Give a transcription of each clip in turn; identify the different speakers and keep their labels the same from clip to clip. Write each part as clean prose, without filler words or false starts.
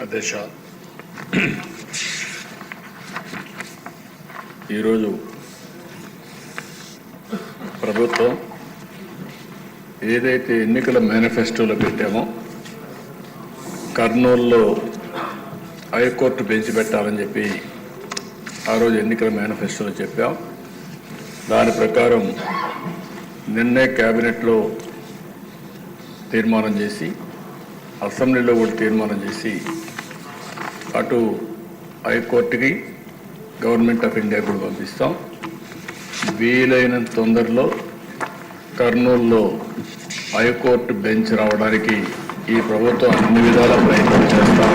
Speaker 1: అధ్యక్ష, ఈరోజు ప్రభుత్వం ఏదైతే ఎన్నికల మేనిఫెస్టోలో పెట్టామో కర్నూలులో హైకోర్టు బెంచ్ పెట్టాలని చెప్పి ఆ రోజు ఎన్నికల మేనిఫెస్టోలో చెప్పాం. దాని ప్రకారం నిన్నే క్యాబినెట్లో తీర్మానం చేసి అసెంబ్లీలో కూడా తీర్మానం చేసి అటు హైకోర్టుకి గవర్నమెంట్ ఆఫ్ ఇండియా కూడా పంపిస్తాం. వీలైనంత తొందరలో కర్నూలులో హైకోర్టు బెంచ్ రావడానికి ఈ ప్రభుత్వం అన్ని విధాల ప్రయత్నం చేస్తాం.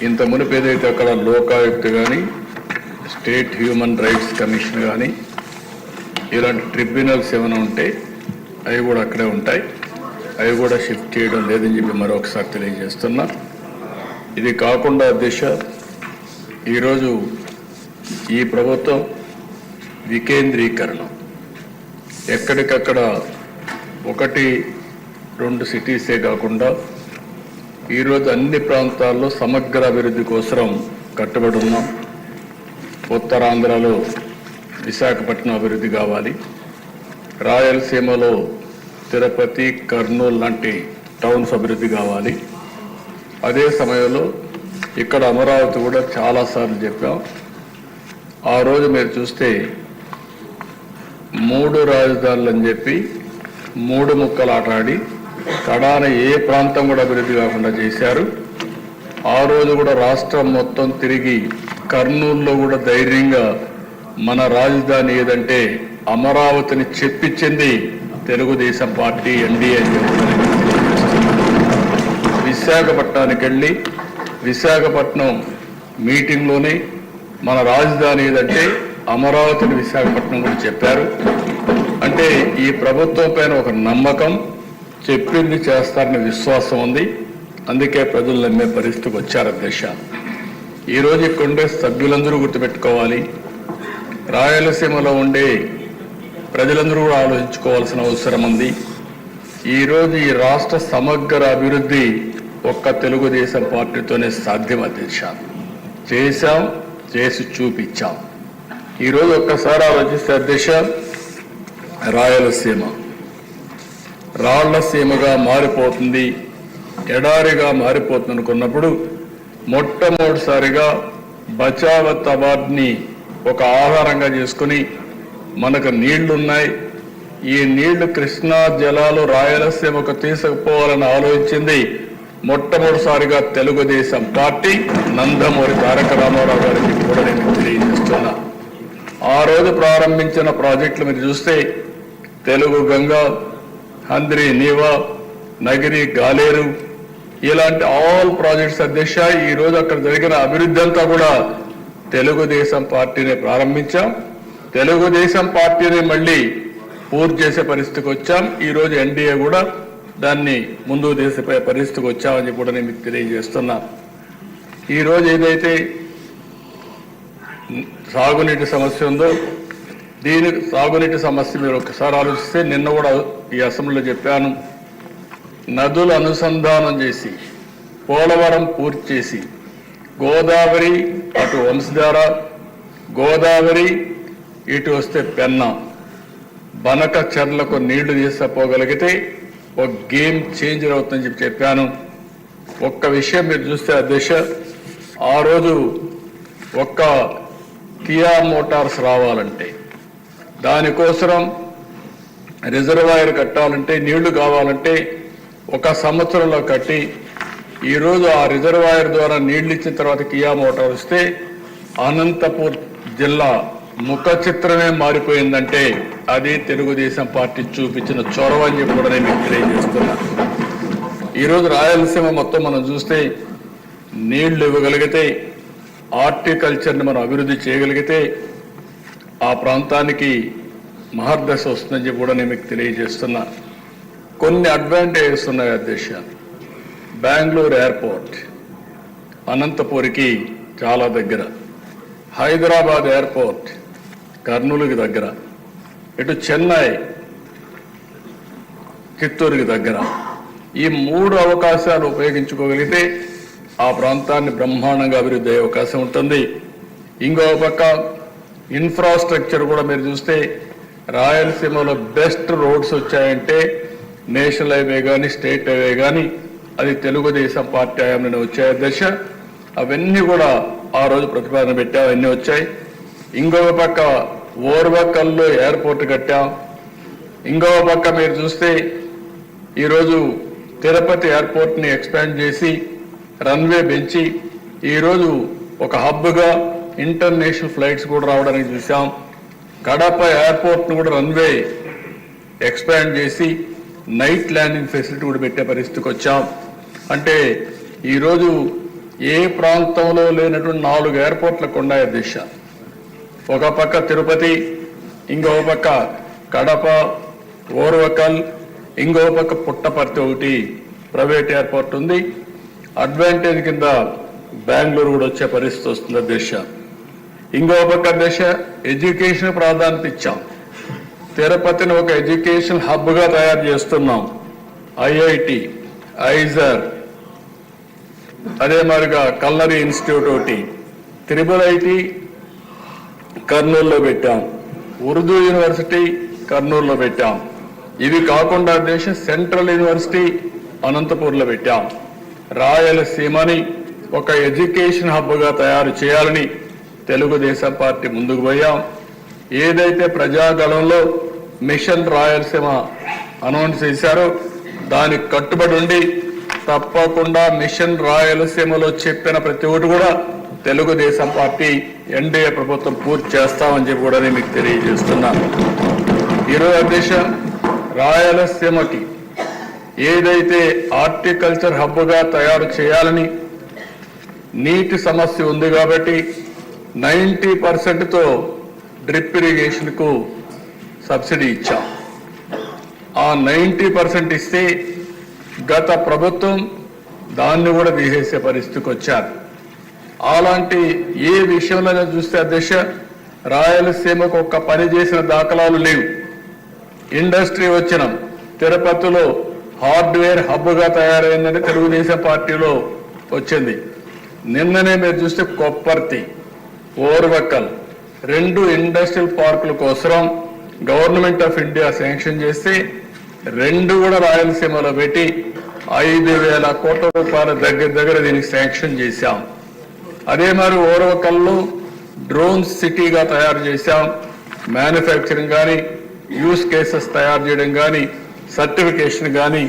Speaker 1: ఇంత మునుపు ఏదైతే అక్కడ లోకాయుక్త కానీ స్టేట్ హ్యూమన్ రైట్స్ కమిషన్ కానీ ఇలాంటి ట్రిబ్యునల్స్ ఏమైనా ఉంటే అవి కూడా అక్కడే ఉంటాయి. అవి కూడా షిఫ్ట్ చేయడం లేదని చెప్పి మరొకసారి తెలియజేస్తున్నా. ఇది కాకుండా అధ్యక్ష, ఈరోజు ఈ ప్రభుత్వం వికేంద్రీకరణ ఎక్కడికక్కడ 1-2 సిటీసే కాకుండా ఈరోజు అన్ని ప్రాంతాల్లో సమగ్ర అభివృద్ధి కోసం కట్టుబడి ఉన్నాం. ఉత్తరాంధ్రలో విశాఖపట్నం అభివృద్ధి కావాలి, రాయలసీమలో తిరుపతి, కర్నూలు లాంటి టౌన్స్ అభివృద్ధి కావాలి. అదే సమయంలో ఇక్కడ అమరావతి కూడా చాలాసార్లు చెప్పాం. ఆ రోజు మీరు చూస్తే 3 రాజధానులు అని చెప్పి 3 ముక్కలు ఆటాడి కడాన ఏ ప్రాంతం కూడా అభివృద్ధి కాకుండా చేశారు. ఆ రోజు కూడా రాష్ట్రం మొత్తం తిరిగి కర్నూలులో కూడా ధైర్యంగా మన రాజధాని ఏదంటే అమరావతిని చెప్పించింది తెలుగుదేశం పార్టీ, ఎన్డీఏ. విశాఖపట్నానికి వెళ్ళి విశాఖపట్నం మీటింగ్లోనే మన రాజధాని ఏదంటే అమరావతిని విశాఖపట్నం కూడా చెప్పారు. అంటే ఈ ప్రభుత్వం పైన ఒక నమ్మకం, చెప్పింది చేస్తారనే విశ్వాసం ఉంది. అందుకే ప్రజలు నమ్మే పరిస్థితికి వచ్చారు అధ్యక్ష. ఈరోజు ఇక్కడ ఉండే సభ్యులందరూ గుర్తుపెట్టుకోవాలి, రాయలసీమలో ఉండే ప్రజలందరూ కూడా ఆలోచించుకోవాల్సిన అవసరం ఉంది. ఈరోజు ఈ రాష్ట్ర సమగ్ర అభివృద్ధి ఒక్క తెలుగుదేశం పార్టీతోనే సాధ్యం అధ్యక్ష. చేశాం, చేసి చూపించాం. ఈరోజు ఒక్కసారి ఆలోచిస్తే అధ్యక్ష, రాయలసీమ రాళ్లసీమగా మారిపోతుంది, ఎడారిగా మారిపోతుంది అనుకున్నప్పుడు మొట్టమొదటిసారిగా బచావత్ అవార్డుని ఒక ఆధారంగా చేసుకుని మనకు నీళ్లున్నాయి, ఈ నీళ్లు కృష్ణా జలాలు రాయలసీమకు తీసుకుపోవాలని ఆలోచించింది మొట్టమొదటిసారిగా తెలుగుదేశం పార్టీ, నందమూరి తారక రామారావు గారికి కూడా నేను తెలియజేస్తున్నా. ఆ రోజు ప్రారంభించిన ప్రాజెక్టులు మీరు చూస్తే తెలుగు గంగా, హంద్రి నీవా, నగిరి గాలేరు, ఇలాంటి ఆల్ ప్రాజెక్ట్స్ అధ్యక్ష ఈరోజు అక్కడ జరిగిన అభివృద్ధి అంతా కూడా తెలుగుదేశం పార్టీనే ప్రారంభించాం. తెలుగుదేశం పార్టీని మళ్ళీ పూర్తి చేసే పరిస్థితికి వచ్చాం. ఈరోజు ఎన్డీఏ కూడా దాన్ని ముందుకు తీసే పరిస్థితికి వచ్చామని కూడా నేను మీకు తెలియజేస్తున్నా. ఈరోజు ఏదైతే సాగునీటి సమస్య ఉందో, దీని సాగునీటి సమస్య మీరు ఒకసారి ఆలోచిస్తే నిన్న కూడా ఈ అసెంబ్లీలో చెప్పాను. నదులు అనుసంధానం చేసి పోలవరం పూర్తి చేసి గోదావరి అటు వంశధార, గోదావరి ఇటు వస్తే పెన్నా, బనక చెర్లకు నీళ్లు తీసుకుపోగలిగితే ఒక గేమ్ చేంజర్ అవుతుందని చెప్పాను. ఒక్క విషయం మీరు చూస్తే అధ్యక్ష, ఆ రోజు ఒక్క కియా మోటార్స్ రావాలంటే, దానికోసం రిజర్వాయర్ కట్టాలంటే, నీళ్లు కావాలంటే 1 సంవత్సరంలో కట్టి ఈరోజు ఆ రిజర్వాయర్ ద్వారా నీళ్లు ఇచ్చిన తర్వాత కియా మోటార్ వస్తే అనంతపూర్ జిల్లా ముఖ చిత్రమే మారిపోయిందంటే అది తెలుగుదేశం పార్టీ చూపించిన చొరవ అని చెప్పి కూడా నేను తెలియజేస్తున్నా. ఈరోజు రాయలసీమ మొత్తం మనం చూస్తే నీళ్లు ఇవ్వగలిగితే, హార్టికల్చర్ని మనం అభివృద్ధి చేయగలిగితే ఆ ప్రాంతానికి మహర్దశ వస్తుందని చెప్పి కూడా నేను మీకు తెలియజేస్తున్నా. కొన్ని అడ్వాంటేజెస్ ఉన్నాయి అధ్యక్ష. బెంగళూరు ఎయిర్పోర్ట్ అనంతపూర్కి చాలా దగ్గర, హైదరాబాద్ ఎయిర్పోర్ట్ కర్నూలుకి దగ్గర, ఇటు చెన్నై చిత్తూరుకి దగ్గర, ఈ 3 అవకాశాలు ఉపయోగించుకోగలిగితే ఆ ప్రాంతాన్ని బ్రహ్మాండంగా అభివృద్ధి అయ్యే అవకాశం ఉంటుంది. ఇంకో పక్క ఇన్ఫ్రాస్ట్రక్చర్ కూడా మీరు చూస్తే రాయలసీమలో బెస్ట్ రోడ్స్ వచ్చాయంటే నేషనల్ హైవే కానీ స్టేట్ హైవే కానీ అది తెలుగుదేశం పార్టీ హయాంలోనే వచ్చాయి దశ. అవన్నీ కూడా ఆ రోజు ప్రతిపాదన పెట్టాం, అవన్నీ వచ్చాయి. ఇంకొక పక్క ఓర్వకల్లో ఎయిర్పోర్ట్ కట్టాం. ఇంకొక పక్క మీరు చూస్తే ఈరోజు తిరుపతి ఎయిర్పోర్ట్ని ఎక్స్పాండ్ చేసి రన్వే పెంచి ఈరోజు ఒక హబ్గా ఇంటర్నేషనల్ ఫ్లైట్స్ కూడా రావడానికి చూసాం. కడప ఎయిర్పోర్ట్ను కూడా రన్వే ఎక్స్పాండ్ చేసి నైట్ ల్యాండింగ్ ఫెసిలిటీ కూడా పెట్టే పరిస్థితికి వచ్చాం. అంటే ఈరోజు ఏ ప్రాంతంలో లేనటువంటి 4 ఎయిర్పోర్ట్లకు ఉన్నాయి దిశ. ఒక పక్క తిరుపతి, ఇంకో పక్క కడప, ఓర్వకల్, ఇంకో పక్క పుట్టపర్తి ఒకటి ప్రైవేట్ ఎయిర్పోర్ట్ ఉంది. అడ్వాంటేజ్ కింద బెంగళూరు కూడా వచ్చే పరిస్థితి వస్తుంది దిశ. ఇంకో పక్క దిశ ఎడ్యుకేషన్ ప్రాధాన్యత ఇచ్చాం. తిరుపతిని ఒక ఎడ్యుకేషన్ హబ్గా తయారు చేస్తున్నాం. ఐఐటి, ఐజర్, అదే మరిగా కల్నరీ ఇన్స్టిట్యూట్ ఒకటి, త్రిబుల్ ఐటి కర్నూలులో పెట్టాం, ఉర్దూ యూనివర్సిటీ కర్నూలులో పెట్టాం. ఇవి కాకుండా సెంట్రల్ యూనివర్సిటీ అనంతపూర్లో పెట్టాం. రాయలసీమని ఒక ఎడ్యుకేషన్ హబ్గా తయారు చేయాలని తెలుగుదేశం పార్టీ ముందుకు పోయాం. ఏదైతే ప్రజాగళంలో మిషన్ రాయలసీమ అనౌన్స్ చేశారో దానికి కట్టుబడి ఉండి తప్పకుండా మిషన్ రాయలసీమలో చెప్పిన ప్రతి ఒక్కటి కూడా తెలుగుదేశం పార్టీ ఎన్డీఏ ప్రభుత్వం పూర్తి చేస్తామని చెప్పి కూడా నేను మీకు తెలియజేస్తున్నాను. ఈరోజు అధ్యక్ష, రాయలసీమకి ఏదైతే హార్టికల్చర్ హబ్గా తయారు చేయాలని నీటి సమస్య ఉంది కాబట్టి 90%తో డ్రిప్ ఇరిగేషన్కు సబ్సిడీ ఇచ్చాం. ఆ 90% ఇస్తే గత ప్రభుత్వం దాన్ని కూడా తీసేసే పరిస్థితికి వచ్చారు. అలాంటి ఏ విషయంలో చూస్తే అధ్యక్ష రాయలసీమకు ఒక్క పని చేసిన దాఖలాలు లేవు. ఇండస్ట్రీ వచ్చిన తిరుపతిలో హార్డ్వేర్ హబ్గా తయారైందని తెలుగుదేశం పార్టీలో వచ్చింది. నిన్ననే మీరు చూస్తే కొప్పర్తి, ఓర్వకల్ 2 ఇండస్ట్రియల్ పార్కుల కోసం గవర్నమెంట్ ఆఫ్ ఇండియా శాంక్షన్ చేస్తే 2 కూడా రాయలసీమలో పెట్టి 5,000 కోట్ల రూపాయల దగ్గర దీనికి శాంక్షన్ చేశాం. అదే మరి ఓర్వకల్లో డ్రోన్ సిటీగా తయారు చేశాం. మ్యానుఫ్యాక్చరింగ్ కానీ యూస్ కేసెస్ తయారు చేయడం కానీ సర్టిఫికేషన్ కానీ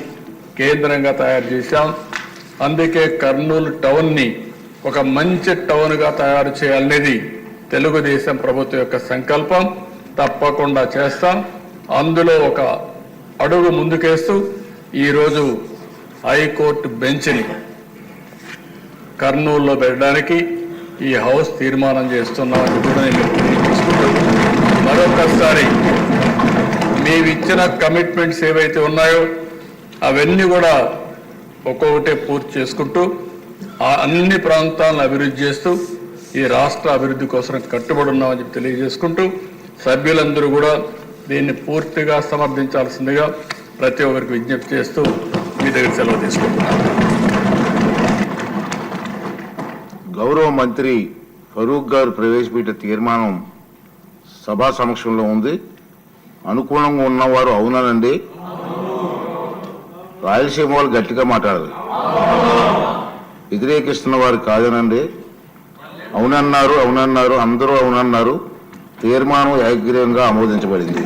Speaker 1: కేంద్రంగా తయారు చేశాం. అందుకే కర్నూలు టౌన్ని ఒక మంచి టౌన్గా తయారు చేయాలనేది తెలుగుదేశం ప్రభుత్వం యొక్క సంకల్పం. తప్పకుండా చేస్తాం. అందులో ఒక అడుగు ముందుకేస్తూ ఈరోజు హైకోర్టు బెంచ్ని కర్నూలులో పెట్టడానికి ఈ హౌస్ తీర్మానం చేస్తున్నామని కూడా నేను తెలియజేసుకుంటూ మరొకసారి మీవిచ్చిన కమిట్మెంట్స్ ఏవైతే ఉన్నాయో అవన్నీ కూడా ఒక్కొక్కటే పూర్తి చేసుకుంటూ ఆ అన్ని ప్రాంతాలను అభివృద్ధి చేస్తూ ఈ రాష్ట్ర అభివృద్ధి కోసం కట్టుబడి ఉన్నామని చెప్పి తెలియజేసుకుంటూ సభ్యులందరూ కూడా దీన్ని పూర్తిగా సమర్థించాల్సిందిగా ప్రతి ఒక్కరికి విజ్ఞప్తి చేస్తూ మీ దగ్గర సెలవు తీసుకుంటున్నాను.
Speaker 2: గౌరవ మంత్రి ఫరూక్ గారు ప్రవేశపెట్టిన తీర్మానం సభా సమక్షంలో ఉంది. అనుకూలంగా ఉన్నవారు అవునానండి, రాయలసీమ వాళ్ళు గట్టిగా మాట్లాడాలి. వ్యతిరేకిస్తున్న వారు కాదనండి. అవునన్నారు, అందరూ అవునన్నారు. తీర్మానం ఏకగ్రీవంగా ఆమోదించబడింది.